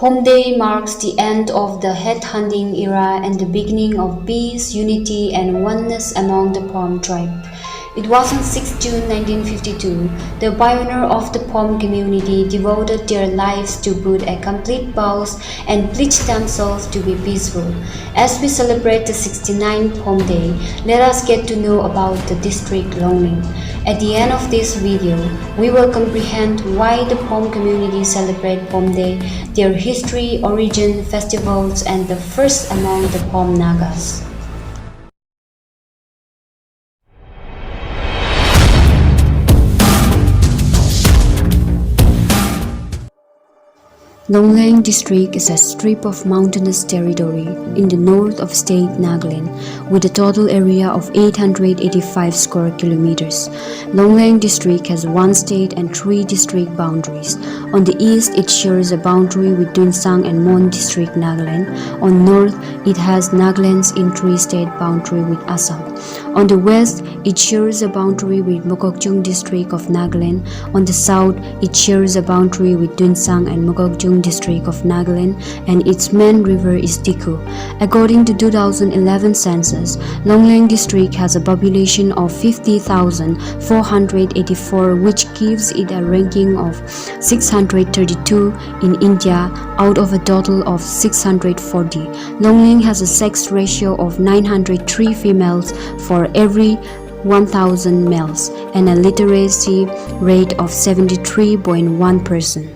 PHOMDAY marks the end of the headhunting era and the beginning of peace, unity, and oneness among the Phom tribe. It was on 6 June 1952, the pioneer of the Phom community devoted their lives to put a complete pause and pledged themselves to be peaceful. As we celebrate the 69th PHOMDAY, let us get to know about the district Longleng. At the end of this video, we will comprehend why the Phom community celebrate PHOMDAY, their history, origin, festivals, and the first among the Phom Nagas. Longleng district is a strip of mountainous territory in the north of state Nagaland with a total area of 885 square kilometers. Longleng district has one state and three district boundaries. On the east, it shares a boundary with Tuensang and Mon district Nagaland. On north, it has Nagaland's intra-state boundary with Assam. On the west, it shares a boundary with Mokokchung district of Nagaland. On the south, it shares a boundary with Tuensang and Mokokchung district of Nagaland, and its main river is Tiku. According to 2011 census, Longleng district has a population of 50,484, which gives it a ranking of 632 in India out of a total of 640. Longleng has a sex ratio of 903 females for every 1,000 males and a literacy rate of 73.1%.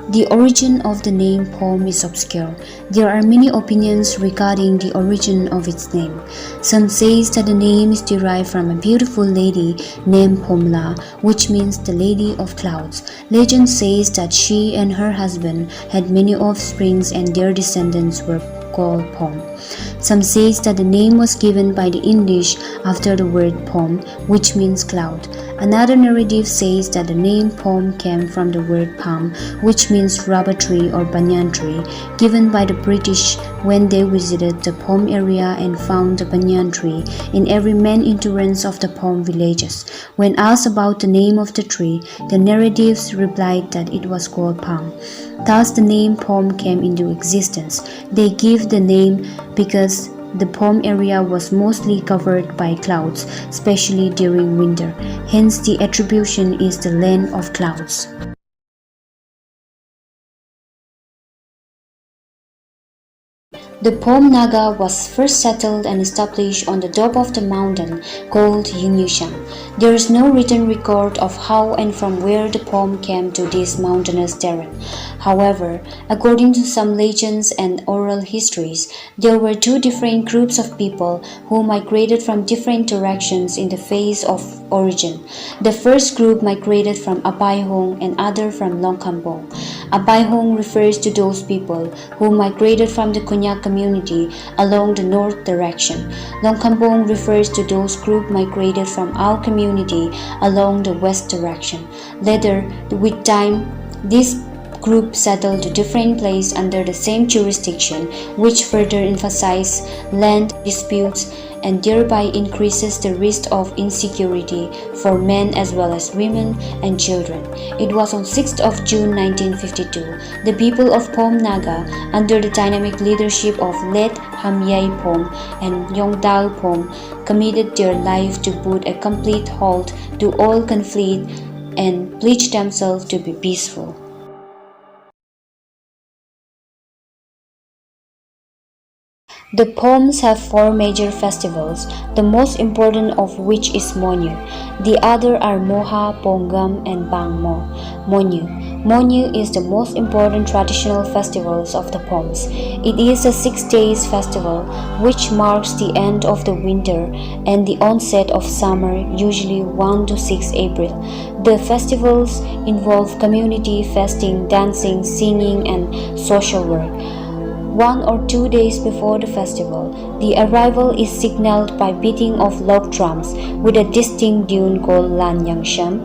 The origin of the name Phom is obscure. There are many opinions regarding the origin of its name. Some say that the name is derived from a beautiful lady named Phomla, which means the Lady of Clouds. Legend says that she and her husband had many offsprings and their descendants were called Phom. Some say that the name was given by the English after the word Phom, which means cloud. Another narrative says that the name Phom came from the word palm, which means rubber tree or banyan tree, given by the British when they visited the Phom area and found the banyan tree in every main entrance of the Phom villages. When asked about the name of the tree, the narratives replied that it was called palm. Thus the name Phom came into existence. They give the name because the Phom area was mostly covered by clouds, especially during winter. Hence the attribution is the land of clouds. The Phom Naga was first settled and established on the top of the mountain called Yungyushan. There is no written record of how and from where the Phom came to this mountainous terrain. However, according to some legends and oral histories, there were two different groups of people who migrated from different directions in the phase of origin. The first group migrated from Apaihong and other from Longkambong. Apaihong refers to those people who migrated from the Konyak community along the north direction. Longkambong refers to those group migrated from our community along the west direction. Later, with time, this group settled to different places under the same jurisdiction, which further emphasizes land disputes and thereby increases the risk of insecurity for men as well as women and children. It was on 6th of June 1952, the people of Phom Naga, under the dynamic leadership of late Hamyai Phom and Yongdal Phom, committed their life to put a complete halt to all conflict and pledged themselves to be peaceful. The Phoms have four major festivals, the most important of which is Monyu. The other are Moha, Pongam, and Bangmo. Monyu is the most important traditional festivals of the Phoms. It is a 6 days festival which marks the end of the winter and the onset of summer, usually 1 to 6 April. The festivals involve community feasting, dancing, singing, and social work. 1 or 2 days before the festival, the arrival is signaled by beating of log drums with a distinct tune called Lan Yangsham.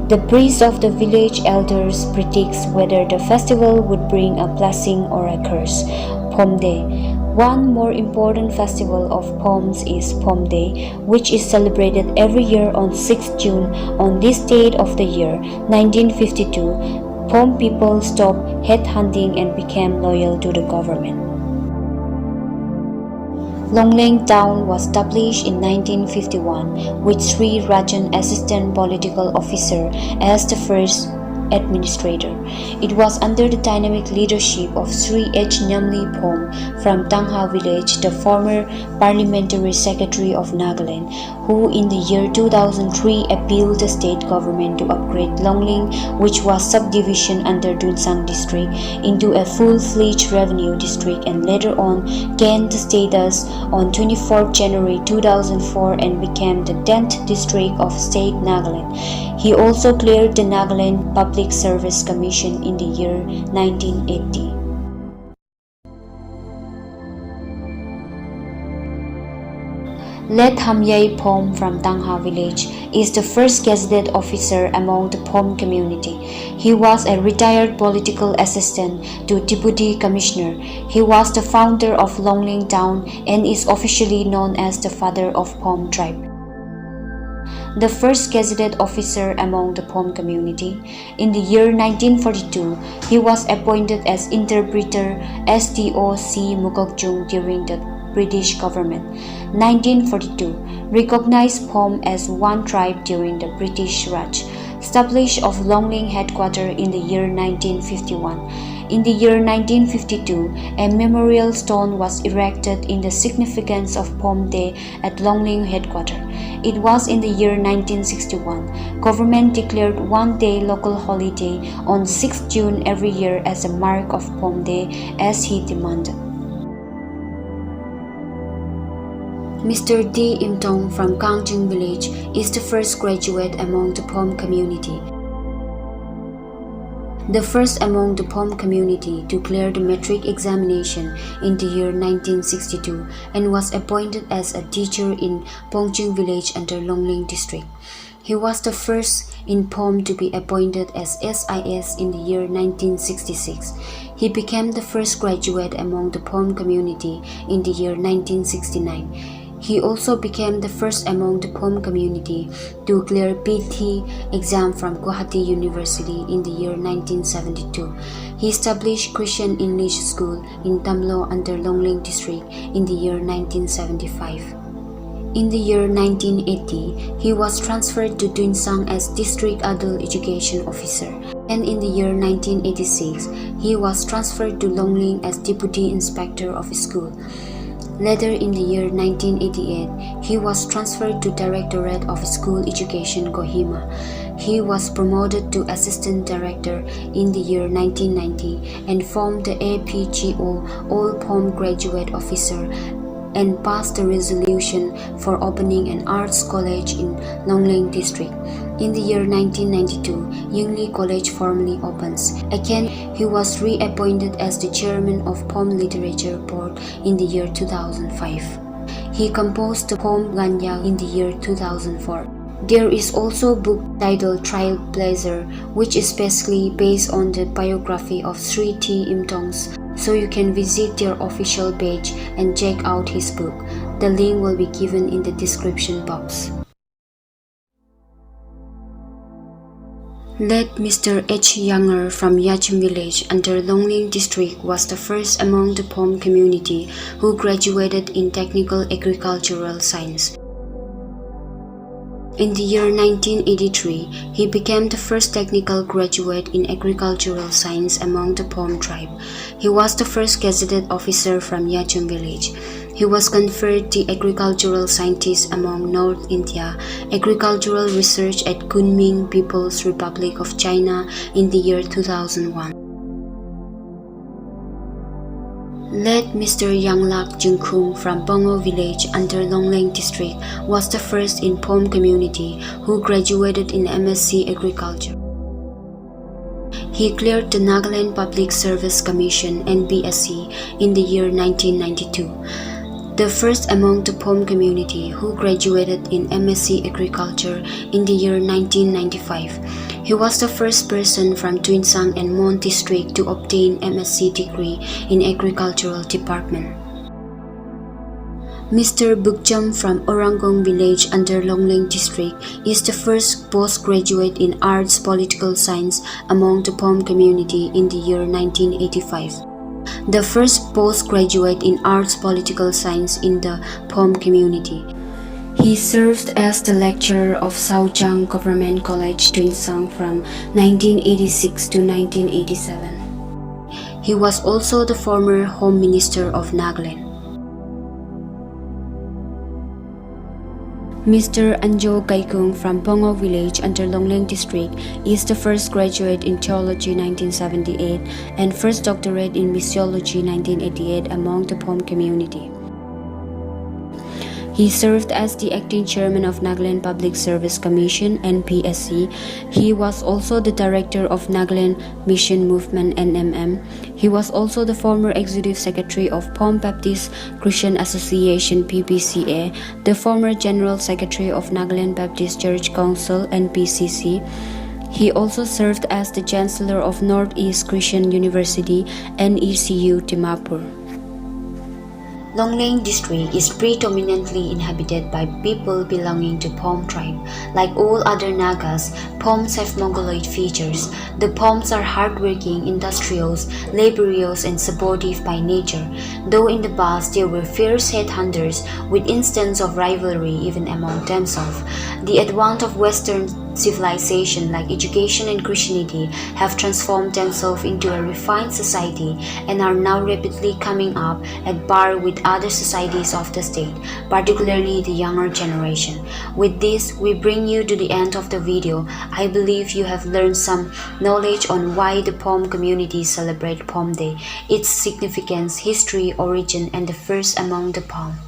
The priest of the village elders predicts whether the festival would bring a blessing or a curse. PHOMDAY. One more important festival of PHOMs is PHOMDAY, which is celebrated every year on 6th June. On this date of the year 1952, PHOM people stopped headhunting and became loyal to the government. Longleng town was established in 1951 with Sri Rajan Assistant Political Officer as the first administrator. It was under the dynamic leadership of Sri H. Nyamli Phom from Tangha village, the former parliamentary secretary of Nagaland, who in the year 2003 appealed the state government to upgrade Longleng, which was subdivision under Dunsang district, into a full-fledged revenue district, and later on gained the status on 24 January 2004 and became the 10th district of state Nagaland. He also cleared the Nagaland Public Service Commission in the year 1980. Let Hamyai Phom from Tangha village is the first gazetted officer among the Phom community. He was a retired political assistant to Deputy Commissioner. He was the founder of Longleng town and is officially known as the father of Phom tribe. The first gazetted officer among the Phom community. In the year 1942, he was appointed as interpreter SDOC Mukokjung during the British government. 1942, recognized Phom as one tribe during the British Raj. Established of Longleng headquarters in the year 1951. In the year 1952, a memorial stone was erected in the significance of PHOMDAY at Longleng headquarters. It was in the year 1961. Government declared one-day local holiday on 6th June every year as a mark of PHOMDAY as he demanded. Mr. D. Imtong from Kangjing village is the first graduate among the Phom community. The first among the Phom community to clear the metric examination in the year 1962 and was appointed as a teacher in Pongjing village under Longleng district. He was the first in Phom to be appointed as SIS in the year 1966. He became the first graduate among the Phom community in the year 1969. He also became the first among the Phom community to clear PT exam from Guwahati University in the year 1972. He established Christian English School in Tamlo under Longleng district in the year 1975. In the year 1980, he was transferred to Dunsang as District Adult Education Officer, and in the year 1986, he was transferred to Longleng as Deputy Inspector of School. Later in the year 1988, he was transferred to Directorate of School Education Kohima. He was promoted to Assistant Director in the year 1990 and formed the APGO All Phom Graduate Officer and passed the resolution for opening an arts college in Longleng district. In the year 1992, Yingli College formally opens. Again, he was reappointed as the chairman of Phom Literature Board in the year 2005. He composed the poem Ganya in the year 2004. There is also a book titled Trailblazer, which is basically based on the biography of Sri T. Imtongs, so you can visit their official page and check out his book. The link will be given in the description box. Let Mr. H. Younger from Yachim village under Longleng district was the first among the Phom community who graduated in technical agricultural science. In the year 1983, he became the first technical graduate in agricultural science among the Phom tribe. He was the first gazetted officer from Yachim village. He was conferred the agricultural scientist among North India, agricultural research at Kunming People's Republic of China in the year 2001. Let Mr. Yanglak Jingkhung from Bongo village under Longleng district was the first in Phom community who graduated in MSc Agriculture. He cleared the Nagaland Public Service Commission (NBSC) in the year 1992. The first among the Phom community who graduated in MSc Agriculture in the year 1995. He was the first person from Tuinsang and Mon district to obtain MSc degree in Agricultural Department. Mr. Bukcham from Orangong village under Longleng district is the first postgraduate in arts political science among the PHOM community in the year 1985. The first postgraduate in arts political science in the PHOM community. He served as the lecturer of Saochang Government College, Tuinsang from 1986 to 1987. He was also the former Home Minister of Nagaland. Mr. Anjo Kaikung from Pongo village under Longleng district is the first graduate in theology 1978 and first doctorate in missiology 1988 among the PHOM community. He served as the acting chairman of Nagaland Public Service Commission (NPSC). He was also the director of Nagaland Mission Movement (NMM). He was also the former executive secretary of PHOM Baptist Christian Association (PBCA), the former general secretary of Nagaland Baptist Church Council (NPCC). He also served as the chancellor of Northeast Christian University (NECU) Dimapur. Longleng district is predominantly inhabited by people belonging to PHOM tribe. Like all other Nagas, PHOMs have Mongoloid features. The PHOMs are hardworking, industrious, laborious, and supportive by nature. Though in the past they were fierce headhunters with instances of rivalry even among themselves. The advent of Western civilization like education and Christianity have transformed themselves into a refined society and are now rapidly coming up at par with other societies of the state, particularly the younger generation. With this, we bring you to the end of the video. I believe you have learned some knowledge on why the PHOM community celebrate PHOMDAY, its significance, history, origin, and the first among the PHOM.